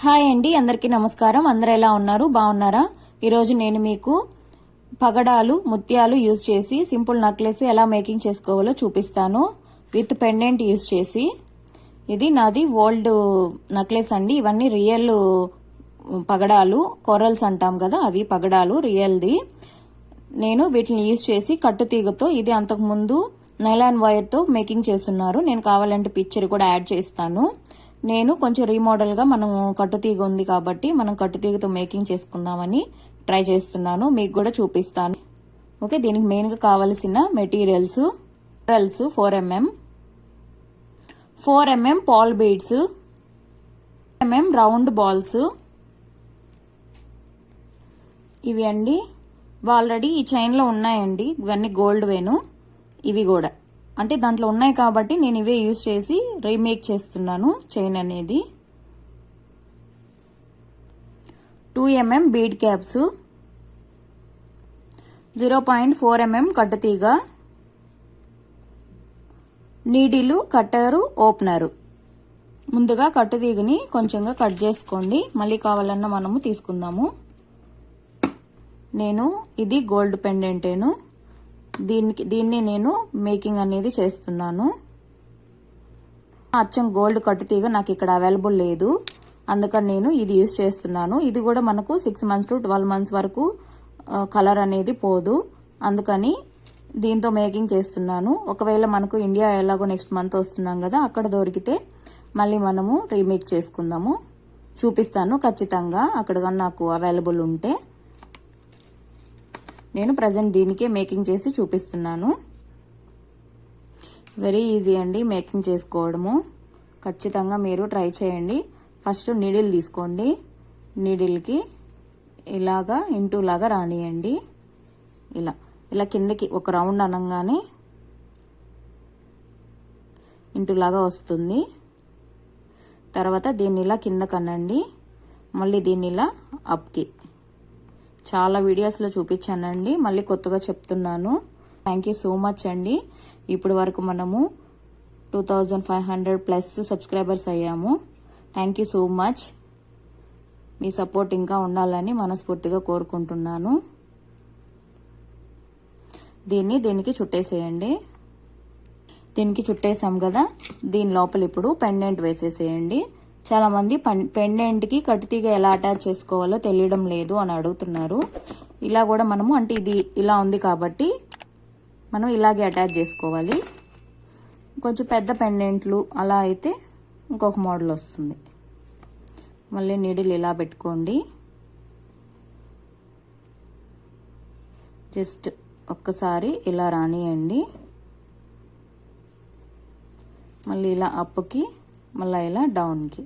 Hi అండి, అందరికీ నమస్కారం. అందరు ఎలా ఉన్నారు? బాగున్నారా? ఈరోజు నేను మీకు పగడాలు ముత్యాలు యూజ్ చేసి సింపుల్ నెక్లెస్ ఎలా మేకింగ్ చేసుకోవాలో చూపిస్తాను. విత్ పెండెంట్ యూజ్ చేసి. ఇది నాది ఓల్డ్ నెక్లెస్ అండి. ఇవన్నీ రియల్ పగడాలు, కొరల్స్ అంటాం కదా, అవి పగడాలు రియల్ది. నేను వీటిని యూజ్ చేసి కట్టుతీగతో, ఇది అంతకుముందు నైలాన్ వైర్తో మేకింగ్ చేస్తున్నారు. నేను కావాలంటే పిక్చర్ కూడా యాడ్ చేస్తాను. నేను కొంచెం రీమోడల్గా మనం కట్టుతీగ ఉంది కాబట్టి మనం కట్టుతీగతో మేకింగ్ చేసుకుందామని ట్రై చేస్తున్నాను. మీకు కూడా చూపిస్తాను. ఓకే, దీనికి మెయిన్గా కావలసిన materials 4mm, 4mm pearl beads, mm round balls. ఇవి అండి ఆల్రెడీ ఈ చైన్లో ఉన్నాయండి. ఇవన్నీ గోల్డ్ వేను. ఇవి కూడా అంటే దాంట్లో ఉన్నాయి కాబట్టి నేను ఇవే యూజ్ చేసి రీమేక్ చేస్తున్నాను చైన్ అనేది. 2mm బీడ్ క్యాప్స్, 0.4mm కట్టుతీగ, నీడిలు, కట్టరు, ఓపెనరు. ముందుగా కట్టుతీగని కొంచెంగా కట్ చేసుకోండి. మళ్ళీ కావాలన్నా మనము తీసుకుందాము. నేను ఇది గోల్డ్ పెండెంటేను. దీన్ని నేను మేకింగ్ అనేది చేస్తున్నాను. అచ్చం గోల్డ్ కట్టుతీగ నాకు ఇక్కడ అవైలబుల్ లేదు, అందుకని నేను ఇది యూజ్ చేస్తున్నాను. ఇది కూడా మనకు 6 months to 12 months వరకు కలర్ అనేది పోదు, అందుకని దీంతో మేకింగ్ చేస్తున్నాను. ఒకవేళ మనకు ఇండియా ఎలాగో నెక్స్ట్ మంత్ వస్తున్నాం కదా, అక్కడ దొరికితే మళ్ళీ మనము రీమేక్ చేసుకుందాము. చూపిస్తాను ఖచ్చితంగా అక్కడ కానీ నాకు అవైలబుల్ ఉంటే. నేను ప్రజెంట్ దీనికే మేకింగ్ చేసి చూపిస్తున్నాను. వెరీ ఈజీ అండి మేకింగ్ చేసుకోవడము. ఖచ్చితంగా మీరు ట్రై చేయండి. ఫస్ట్ నీడిల్ తీసుకోండి. నీడిల్కి ఇలాగా ఇంటూ లాగా రానియండి. ఇలా కిందకి ఒక రౌండ్ అనగానే ఇంటూ లాగా వస్తుంది. తర్వాత దీన్ని ఇలా కిందకి అనండి. మళ్ళీ దీన్ని ఇలా అప్కి. చాలా వీడియోస్లో చూపించానండి, మళ్ళీ కొత్తగా చెప్తున్నాను. థ్యాంక్ యూ సో మచ్ అండి. ఇప్పుడు వరకు మనము 2500+ సబ్స్క్రైబర్స్ అయ్యాము. Thank you so much. Me support ఇంకా ఉండాలని మనస్ఫూర్తిగా కోరుకుంటున్నాను. దీనికి చుట్టేసేయండి. దీనికి చుట్టేసాం కదా, దీని లోపల ఇప్పుడు పెండెంట్ వేసేసేయండి. చాలా మంది పెండెంట్కి కట్టుతీగ ఎలా అటాచ్ చేసుకోవాలో తెలియడం లేదు అని అడుగుతున్నారు. ఇలా కూడా మనము, అంటే ఇది ఇలా ఉంది కాబట్టి మనం ఇలాగే అటాచ్ చేసుకోవాలి. కొంచెం పెద్ద పెండెంట్లు అలా అయితే ఇంకొక మోడల్ వస్తుంది. మళ్ళీ నీడిల్ ఇలా పెట్టుకోండి. జస్ట్ ఒక్కసారి ఇలా రానియండి. మళ్ళీ ఇలా అప్కి, మళ్ళీ ఇలా డౌన్కి,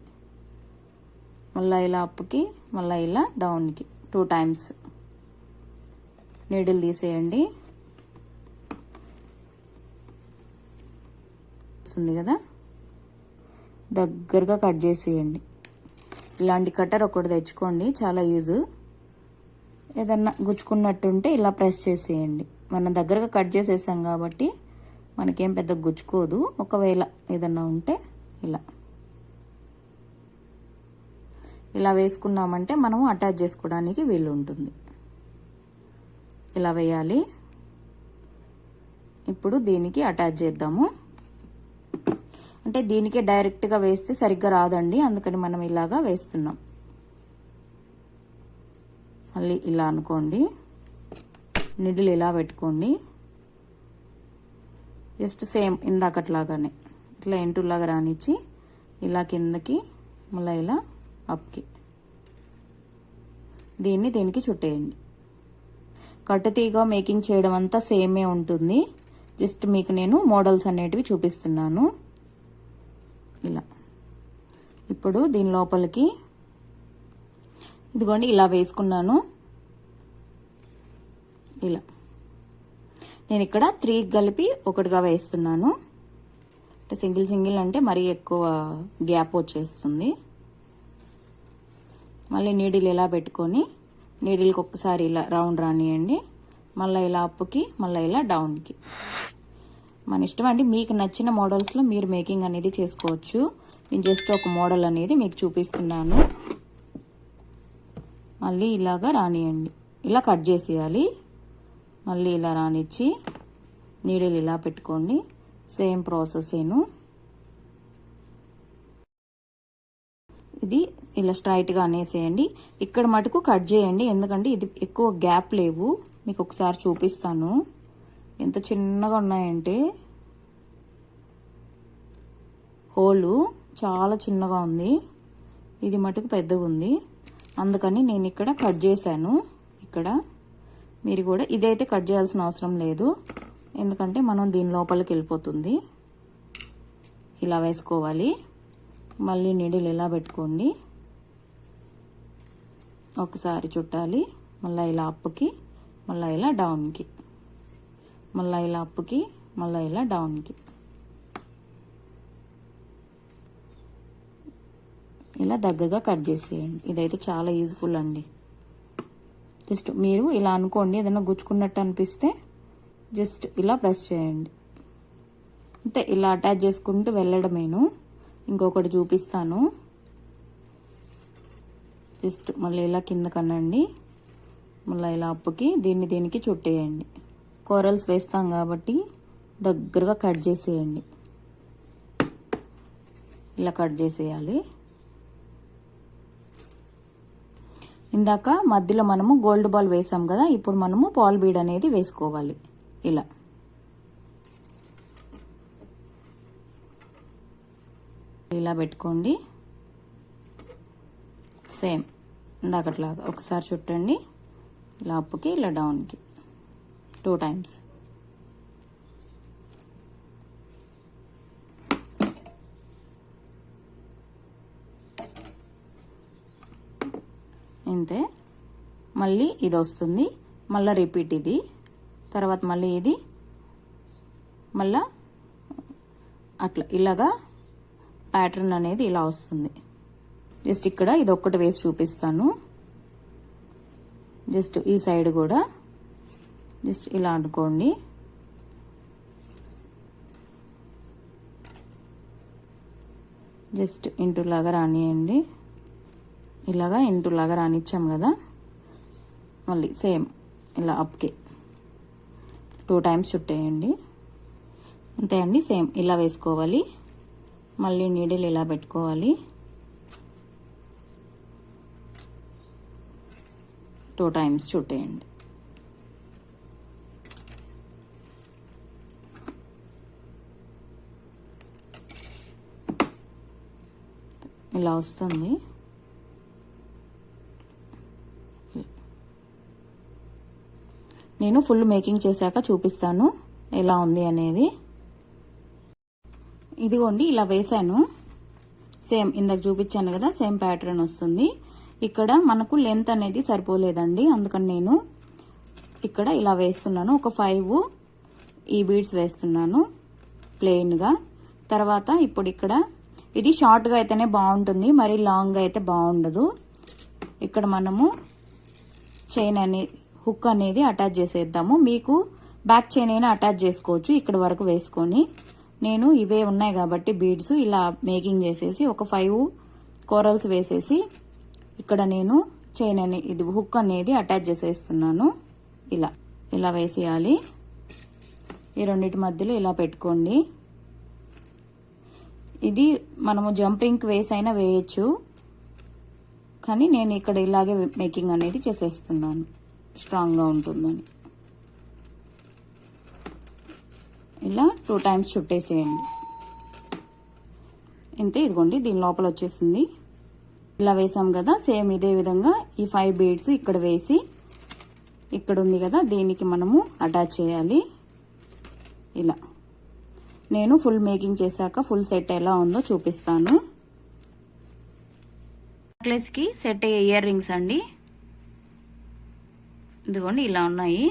మళ్ళీ ఇలా అప్కి, మళ్ళీ ఇలా డౌన్కి 2 times నీడిల్ తీసేయండి. వస్తుంది కదా, దగ్గరగా కట్ చేసేయండి. ఇలాంటి కట్టర్ ఒకటి తెచ్చుకోండి, చాలా యూజ్. ఏదన్నా గుచ్చుకున్నట్టుంటే ఇలా ప్రెస్ చేసేయండి. మనం దగ్గరగా కట్ చేసేసాం కాబట్టి మనకేం పెద్ద గుచ్చుకోదు. ఒకవేళ ఏదన్నా ఉంటే ఇలా వేసుకున్నామంటే మనము అటాచ్ చేసుకోవడానికి వీలు ఉంటుంది. ఇలా వేయాలి. ఇప్పుడు దీనికి అటాచ్ చేద్దాము. అంటే దీనికి డైరెక్ట్గా వేస్తే సరిగ్గా రాదండి, అందుకని మనం ఇలాగా వేస్తున్నాం. మళ్ళీ ఇలా అనుకోండి. నిడిల్ ఇలా పెట్టుకోండి. జస్ట్ సేమ్ ఇందాకట్లాగానే ఇట్లా ఎంటులాగా రానిచ్చి ఇలా కిందకి, మళ్ళీ ఇలా అప్కి. దీనికి చుట్టేయండి. కట్టుతీగ మేకింగ్ చేయడం అంతా సేమే ఉంటుంది. జస్ట్ మీకు నేను మోడల్స్ అనేటివి చూపిస్తున్నాను. ఇలా ఇప్పుడు దీని లోపలికి ఇదిగోండి ఇలా వేసుకున్నాను. ఇలా నేను ఇక్కడ 3 కలిపి ఒకటిగా వేస్తున్నాను. అంటే సింగిల్ అంటే మరీ ఎక్కువ గ్యాప్ వచ్చేస్తుంది. మళ్ళీ నీడిల్ ఇలా పెట్టుకొని నీడిల్కి ఒక్కసారి ఇలా రౌండ్ రానియండి. మళ్ళీ ఇలా అప్కి, మళ్ళీ ఇలా డౌన్కి. మన ఇష్టం అండి, మీకు నచ్చిన మోడల్స్లో మీరు మేకింగ్ అనేది చేసుకోవచ్చు. నేను జస్ట్ ఒక మోడల్ అనేది మీకు చూపిస్తున్నాను. మళ్ళీ ఇలాగా రానియండి. ఇలా కట్ చేసేయాలి. మళ్ళీ ఇలా రానిచ్చి నీడిల్ ఇలా పెట్టుకోండి. సేమ్ ప్రాసెస్ ఇది ఇలా స్ట్రైట్గా అనేసేయండి. ఇక్కడ మటుకు కట్ చేయండి, ఎందుకంటే ఇది ఎక్కువ గ్యాప్ లేవు. మీకు ఒకసారి చూపిస్తాను ఎంత చిన్నగా ఉన్నాయంటే. హోలు చాలా చిన్నగా ఉంది, ఇది మటుకు పెద్దగా ఉంది. అందుకని నేను ఇక్కడ కట్ చేశాను. ఇక్కడ మీరు కూడా ఇదైతే కట్ చేయాల్సిన అవసరం లేదు, ఎందుకంటే మనం దీని లోపలికి వెళ్ళిపోతుంది. ఇలా వేసుకోవాలి. మళ్ళీ నీడిల్ ఇలా పెట్టుకోండి. ఒకసారి చుట్టాలి, మళ్ళీ ఇలా అప్పుకి, మళ్ళీ ఇలా డౌన్కి, మళ్ళీ ఇలా అప్పుకి, మళ్ళీ ఇలా డౌన్కి. ఇలా దగ్గరగా కట్ చేసేయండి. ఇదైతే చాలా యూజ్ఫుల్ అండి. జస్ట్ మీరు ఇలా అనుకోండి, ఏదైనా గుచ్చుకున్నట్టు అనిపిస్తే జస్ట్ ఇలా ప్రెస్ చేయండి అంతే. ఇలా అటాచ్ చేసుకుంటూ వెళ్ళడమేను. ఇంకొకటి చూపిస్తాను. జస్ట్ మళ్ళీ ఇలా కింద కనండి, మళ్ళీ ఇలా అప్పుకి దీనికి చుట్టేయండి. కోరల్స్ వేస్తాం కాబట్టి దగ్గరగా కట్ చేసేయండి. ఇలా కట్ చేసేయాలి. ఇందాక మధ్యలో మనము గోల్డ్ బాల్ వేసాం కదా, ఇప్పుడు మనము పాల్ బీడ్ అనేది వేసుకోవాలి. ఇలా పెట్టుకోండి. సేమ్ ఇందాకట్లాగా ఒకసారి చుట్టండి. ఇలా అప్పుకి, ఇలా డౌన్కి 2 times. అంతే. మళ్ళీ ఇది వస్తుంది, మళ్ళీ రిపీట్ ఇది, తర్వాత మళ్ళీ ఇది, మళ్ళా అట్లా ఇలాగా ప్యాటర్న్ అనేది ఇలా వస్తుంది. జస్ట్ ఇక్కడ ఇది ఒక్కటి వేసి చూపిస్తాను. జస్ట్ ఈ సైడ్ కూడా జస్ట్ ఇలా అనుకోండి. జస్ట్ ఇంటూ లాగా రానియండి. ఇలాగా ఇంటూ లాగా రానిచ్చాం కదా, మళ్ళీ సేమ్ ఇలా అప్కి 2 times చుట్టేయండి. అంతే అండి, సేమ్ ఇలా వేసుకోవాలి. మళ్ళీ నీడిల్ ఇలా పెట్టుకోవాలి. 2 times చుట్టేయండి. ఇలా వస్తుంది. నేను ఫుల్ మేకింగ్ చేశాక చూపిస్తాను ఎలా ఉంది అనేది. ఇదిగోండి ఇలా వేసాను. సేమ్ ఇందాక చూపించాను కదా, సేమ్ ప్యాటర్న్ వస్తుంది. ఇక్కడ మనకు లెంత్ అనేది సరిపోలేదండి, అందుకని నేను ఇక్కడ ఇలా వేస్తున్నాను. ఒక 5 ఈ బీడ్స్ వేస్తున్నాను ప్లెయిన్గా. తర్వాత ఇప్పుడు ఇక్కడ ఇది షార్ట్గా అయితేనే బాగుంటుంది, మరి లాంగ్గా అయితే బాగుండదు. ఇక్కడ మనము చైన్ అనేది హుక్ అనేది అటాచ్ చేసేద్దాము. మీకు బ్యాక్ చైన్ అయినా అటాచ్ చేసుకోవచ్చు ఇక్కడ వరకు వేసుకొని. నేను ఇవే ఉన్నాయి కాబట్టి బీడ్స్ ఇలా మేకింగ్ చేసేసి ఒక 5 కోరల్స్ వేసేసి ఇక్కడ నేను చైన్ అనేది ఇది హుక్ అనేది అటాచ్ చేసేస్తున్నాను. ఇలా వేసేయాలి. ఈ రెండింటి మధ్యలో ఇలా పెట్టుకోండి. ఇది మనము జంపింగ్ వేస్ అయినా వేయచ్చు, కానీ నేను ఇక్కడ ఇలాగే మేకింగ్ అనేది చేసేస్తున్నాను, స్ట్రాంగ్గా ఉంటుందని. ఇలా 2 times చుట్టేసేయండి. ఇంతే. ఇదిగోండి దీని లోపల వచ్చేసింది. ఇలా వేసాం కదా, సేమ్ ఇదే విధంగా ఈ 5 బీడ్స్ ఇక్కడ వేసి ఇక్కడ ఉంది కదా దీనికి మనము అటాచ్ చేయాలి. ఇలా నేను ఫుల్ మేకింగ్ చేశాక ఫుల్ సెట్ ఎలా ఉందో చూపిస్తాను. నెక్లెస్కి సెట్ అయ్యే ఇయర్ రింగ్స్ అండి. ఇదిగోండి ఇలా ఉన్నాయి.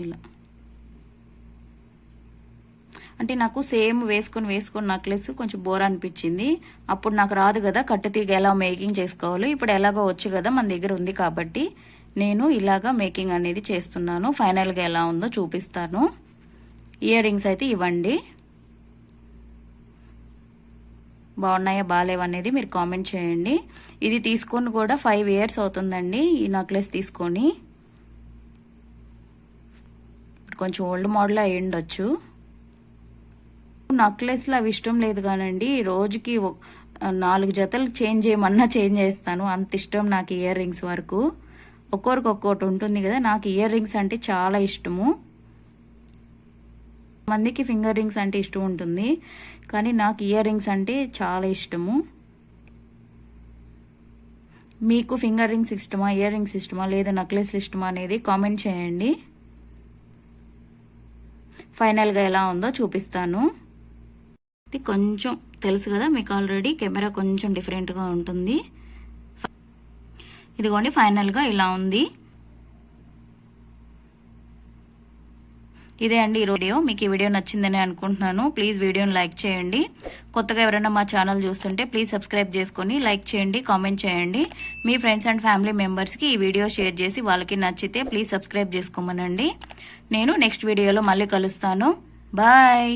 ఇలా అంటే నాకు సేమ్ వేసుకొని నెక్లెస్ కొంచెం బోర్ అనిపించింది. అప్పుడు నాకు రాదు కదా కట్టుతీగ ఎలా మేకింగ్ చేసుకోవాలి. ఇప్పుడు ఎలాగో వచ్చు కదా మన దగ్గర ఉంది కాబట్టి నేను ఇలాగా మేకింగ్ అనేది చేస్తున్నాను. ఫైనల్గా ఎలా ఉందో చూపిస్తాను. ఇయర్ రింగ్స్ అయితే ఇవ్వండి. బాగున్నాయా బాగాలేవా అనేది మీరు కామెంట్ చేయండి. ఇది తీసుకొని కూడా 5 years అవుతుందండి ఈ నెక్లెస్ తీసుకొని. కొంచెం ఓల్డ్ మోడల్ అయి ఉండొచ్చు. నెక్లెస్లు అవి ఇష్టం లేదు కానండి, రోజుకి 4 జతలు చేంజ్ చేయమన్నా చేంజ్ చేస్తాను, అంత ఇష్టం నాకు ఇయర్ రింగ్స్ వరకు. ఒక్కొరికి ఒక్కొక్కటి ఉంటుంది కదా, నాకు ఇయర్ రింగ్స్ అంటే చాలా ఇష్టము. మందికి ఫింగర్ రింగ్స్ అంటే ఇష్టం ఉంటుంది, కానీ నాకు ఇయర్ రింగ్స్ అంటే చాలా ఇష్టము. మీకు ఫింగర్ రింగ్స్ ఇష్టమా, ఇయర్ రింగ్స్ ఇష్టమా, లేదా నెక్లెస్లు ఇష్టమా అనేది కామెంట్ చేయండి. ఫైనల్గా ఎలా ఉందో చూపిస్తాను. ఇది కొంచెం తెలుసు కదా మీకు ఆల్రెడీ, కెమెరా కొంచెం డిఫరెంట్గా ఉంటుంది. ఇదిగోండి ఫైనల్గా ఇలా ఉంది. ఇదే అండి ఈ వీడియో. మీకు ఈ వీడియో నచ్చిందని అనుకుంటున్నాను. ప్లీజ్ వీడియోని లైక్ చేయండి. కొత్తగా ఎవరైనా మా ఛానల్ చూస్తుంటే ప్లీజ్ సబ్స్క్రైబ్ చేసుకొని లైక్ చేయండి, కామెంట్ చేయండి. మీ ఫ్రెండ్స్ అండ్ ఫ్యామిలీ మెంబర్స్కి ఈ వీడియో షేర్ చేసి వాళ్ళకి నచ్చితే ప్లీజ్ సబ్స్క్రైబ్ చేసుకోమనండి. నేను నెక్స్ట్ వీడియోలో మళ్ళీ కలుస్తాను. బాయ్.